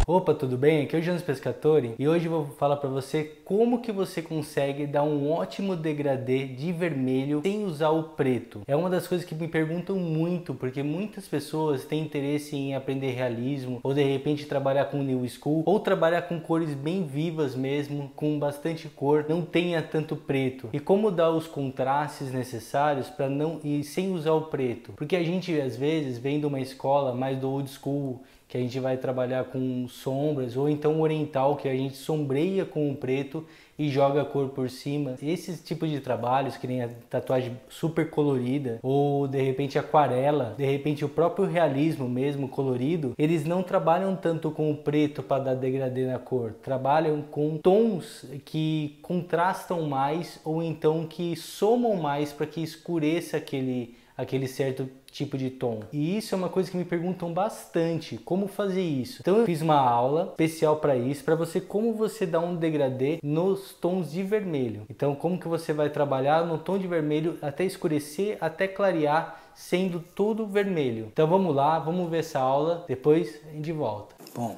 Opa, tudo bem? Aqui é o Jonas Pescatori e hoje eu vou falar para você como que você consegue dar um ótimo degradê de vermelho sem usar o preto. É uma das coisas que me perguntam muito, porque muitas pessoas têm interesse em aprender realismo ou de repente trabalhar com new school ou trabalhar com cores bem vivas mesmo, com bastante cor, não tenha tanto preto. E como dar os contrastes necessários para não ir sem usar o preto? Porque a gente às vezes vem de uma escola mais do old school, que a gente vai trabalhar com sombras, ou então oriental, que a gente sombreia com o preto e joga a cor por cima. Esses tipos de trabalhos, que nem a tatuagem super colorida, ou de repente aquarela, de repente o próprio realismo mesmo colorido, eles não trabalham tanto com o preto para dar degradê na cor, trabalham com tons que contrastam mais ou então que somam mais para que escureça aquele certo tipo de tom. E isso é uma coisa que me perguntam bastante, como fazer isso. Então eu fiz uma aula especial para isso, para você como você dá um degradê nos tons de vermelho. Então como que você vai trabalhar no tom de vermelho até escurecer, até clarear, sendo tudo vermelho. Então vamos lá, vamos ver essa aula, depois a gente volta. Bom,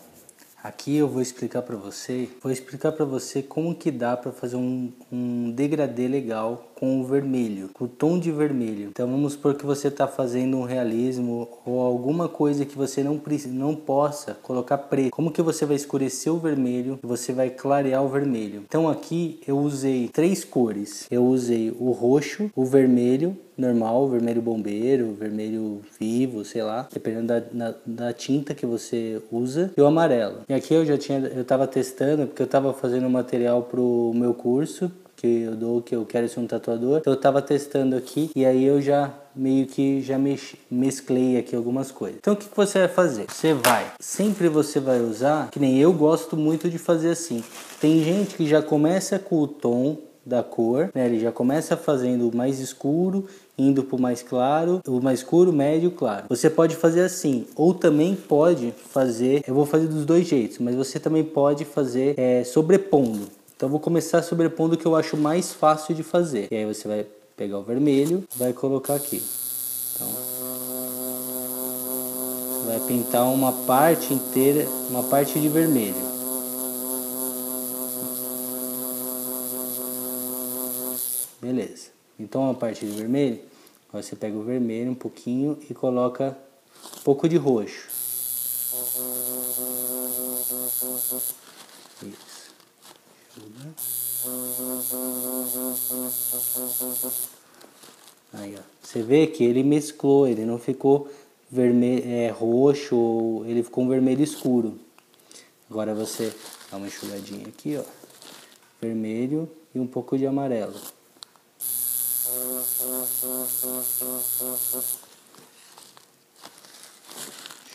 aqui eu vou explicar para você como que dá para fazer um degradê legal com o vermelho, com o tom de vermelho. Então vamos supor que você está fazendo um realismo ou alguma coisa que você não possa colocar preto. Como que você vai escurecer o vermelho e você vai clarear o vermelho? Então aqui eu usei 3 cores. Eu usei o roxo, o vermelho normal, o vermelho bombeiro, o vermelho vivo, sei lá, dependendo da tinta que você usa, e o amarelo. E aqui eu estava testando, porque eu estava fazendo material pro meu curso, que eu quero ser um tatuador. Então eu tava testando aqui e aí eu já meio que já mesclei aqui algumas coisas. Então o que você vai fazer? Sempre você vai usar, que nem eu gosto muito de fazer assim. Tem gente que já começa com o tom da cor, né? Ele já começa fazendo o mais escuro, indo para o mais claro, o mais escuro, médio, claro. Você pode fazer assim, ou também pode fazer, eu vou fazer dos dois jeitos, mas você também pode fazer sobrepondo. Então vou começar sobrepondo o que eu acho mais fácil de fazer. E aí você vai pegar o vermelho, vai colocar aqui. Então você vai pintar uma parte inteira, uma parte de vermelho. Beleza. Então uma parte de vermelho, você pega o vermelho um pouquinho e coloca um pouco de roxo. Isso. Aí, ó. Você vê que ele mesclou, ele não ficou vermelho, roxo, ele ficou um vermelho escuro. Agora você dá uma enxugadinha aqui, ó, vermelho e um pouco de amarelo.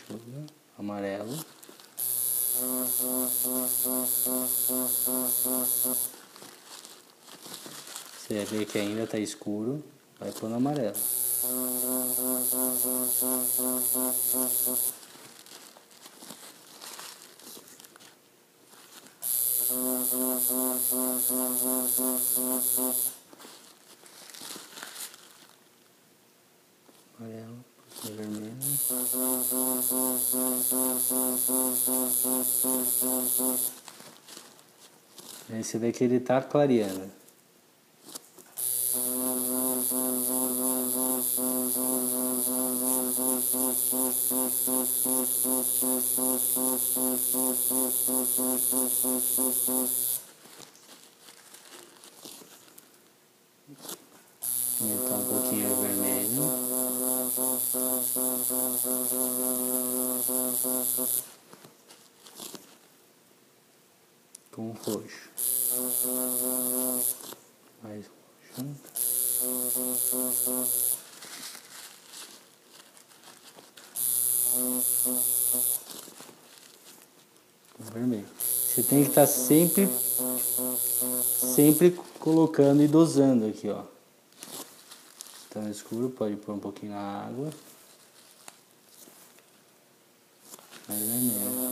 Enxuga, amarelo. Você vê que ainda está escuro, vai pôr no amarelo. Amarelo, vermelho. Aí você vê que ele está clareando. Aumentar um pouquinho o vermelho. Com roxo. Mais roxo. Com vermelho. Você tem que estar sempre colocando e dosando aqui, ó. Então escuro, pode pôr um pouquinho na água. Mais vermelho.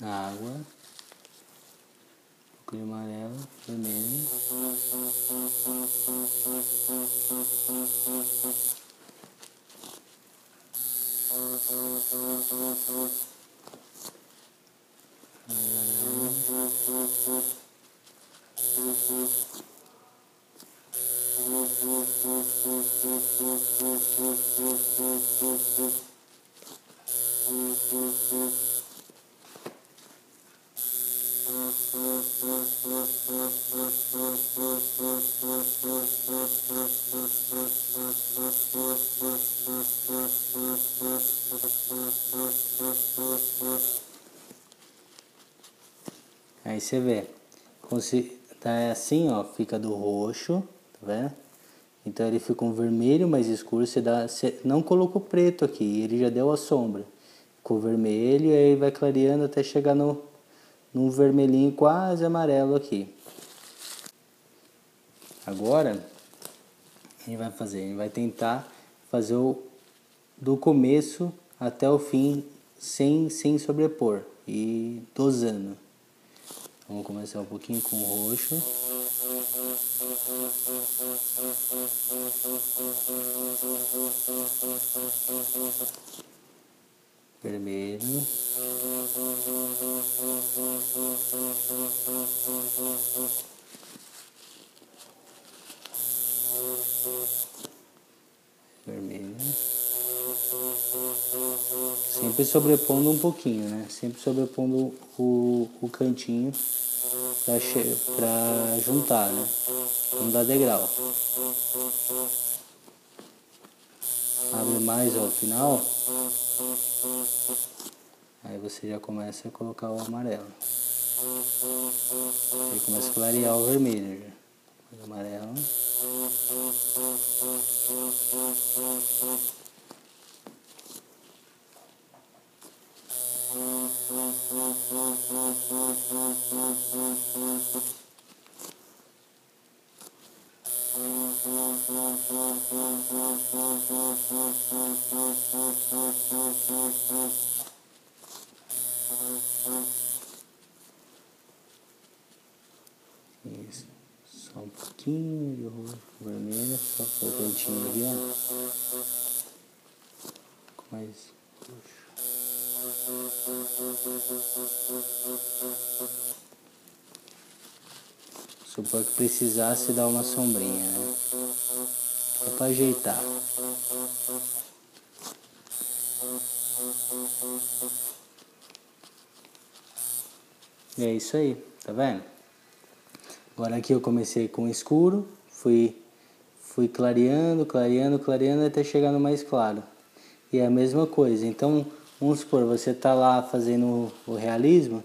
Na água. Um pouco de amarelo, vermelho. você vê, tá assim, ó, fica do roxo, tá vendo? Então ele fica um vermelho mais escuro, você não colocou preto aqui, ele já deu a sombra. Ficou vermelho e aí vai clareando até chegar num vermelhinho quase amarelo aqui. Agora, ele vai tentar fazer do começo até o fim sem sobrepor e dosando. Vamos começar um pouquinho com o roxo. Vermelho. Vermelho. Sempre sobrepondo um pouquinho, né? Sempre sobrepondo o cantinho pra juntar, né? Não dá degrau. Abre mais ao final. Aí você já começa a colocar o amarelo. Aí começa a clarear o vermelho já. O amarelo. Isso. Só um pouquinho de roxo, vermelho, só para o cantinho ali, ó. Com mais roxo. Supor que precisasse dar uma sombrinha, né? Só para ajeitar. E é isso aí, tá vendo? Agora aqui eu comecei com escuro, fui clareando até chegar no mais claro. E é a mesma coisa. Então, vamos supor, você tá lá fazendo o realismo,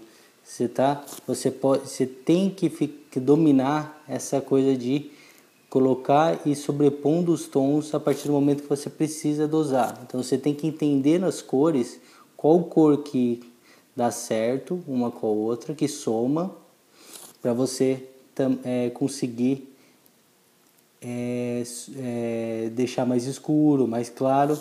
você tem que dominar essa coisa de colocar e sobrepondo os tons a partir do momento que você precisa dosar. Então você tem que entender nas cores qual cor que dá certo uma com a outra, que soma, para você conseguir deixar mais escuro, mais claro,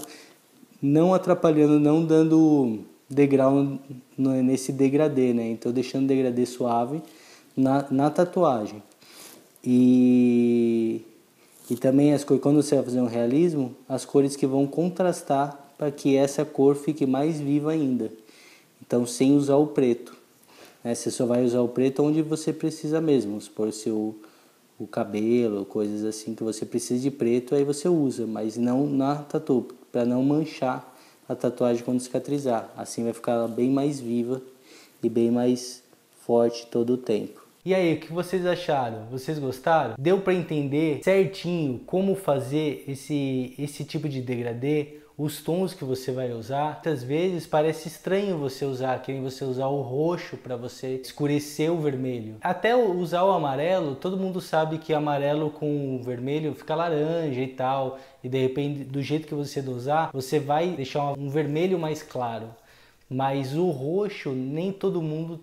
não atrapalhando, não dando degrau nesse degradê, né? Então deixando o degradê suave na tatuagem. E também as cores, quando você vai fazer um realismo, as cores que vão contrastar para que essa cor fique mais viva ainda. Então sem usar o preto, né? Você só vai usar o preto onde você precisa mesmo, por o cabelo, coisas assim que você precisa de preto, aí você usa, mas não na tatu, para não manchar a tatuagem quando cicatrizar. Assim vai ficar ela bem mais viva e bem mais forte todo o tempo. E aí, o que vocês acharam? Vocês gostaram? Deu para entender certinho como fazer esse tipo de degradê? Os tons que você vai usar? Muitas vezes parece estranho você usar, que nem você usar o roxo para você escurecer o vermelho. Até usar o amarelo, todo mundo sabe que amarelo com vermelho fica laranja e tal. E de repente, do jeito que você usar, você vai deixar um vermelho mais claro. Mas o roxo, nem todo mundo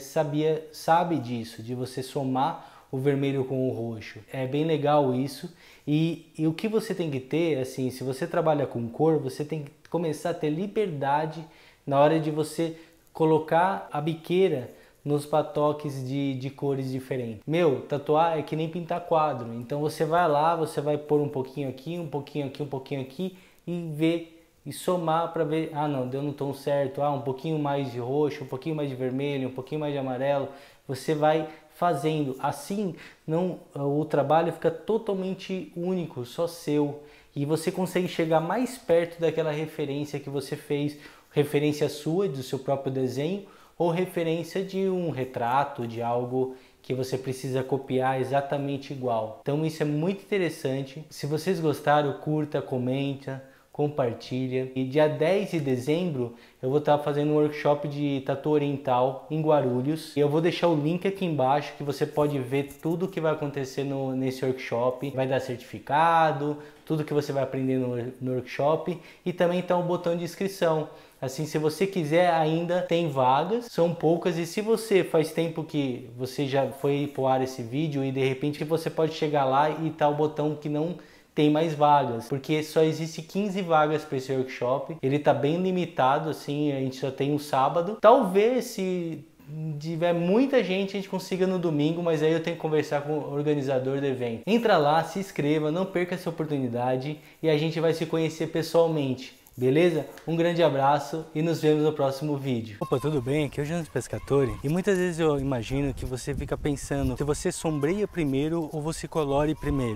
sabe disso, de você somar o vermelho com o roxo. É bem legal isso. E o que você tem que ter, assim, se você trabalha com cor, você tem que começar a ter liberdade na hora de você colocar a biqueira nos patoques de cores diferentes. Tatuar é que nem pintar quadro. Então você vai lá, você vai pôr um pouquinho aqui, um pouquinho aqui, um pouquinho aqui e ver e somar para ver, não, deu no tom certo, um pouquinho mais de roxo, um pouquinho mais de vermelho, um pouquinho mais de amarelo. Você vai fazendo assim, o trabalho fica totalmente único, só seu, e você consegue chegar mais perto daquela referência que você fez, referência sua, do seu próprio desenho, ou referência de um retrato, de algo que você precisa copiar exatamente igual. Então isso é muito interessante. Se vocês gostaram, curta, comenta, compartilha. E dia 10 de dezembro eu vou estar fazendo um workshop de tatu oriental em Guarulhos. E eu vou deixar o link aqui embaixo que você pode ver tudo que vai acontecer nesse workshop. Vai dar certificado, tudo que você vai aprender no workshop, e também está um botão de inscrição. Assim, se você quiser, ainda tem vagas, são poucas, e se você faz tempo que você já foi pro ar esse vídeo e de repente você pode chegar lá e tá o botão que não tem mais vagas, porque só existe 15 vagas para esse workshop. Ele tá bem limitado, assim, a gente só tem um sábado. Talvez se tiver muita gente a gente consiga no domingo, mas aí eu tenho que conversar com o organizador do evento. Entra lá, se inscreva, não perca essa oportunidade e a gente vai se conhecer pessoalmente. Beleza? Um grande abraço e nos vemos no próximo vídeo. Opa, tudo bem? Aqui é o Jonas Pescatore e muitas vezes eu imagino que você fica pensando se você sombreia primeiro ou você colore primeiro.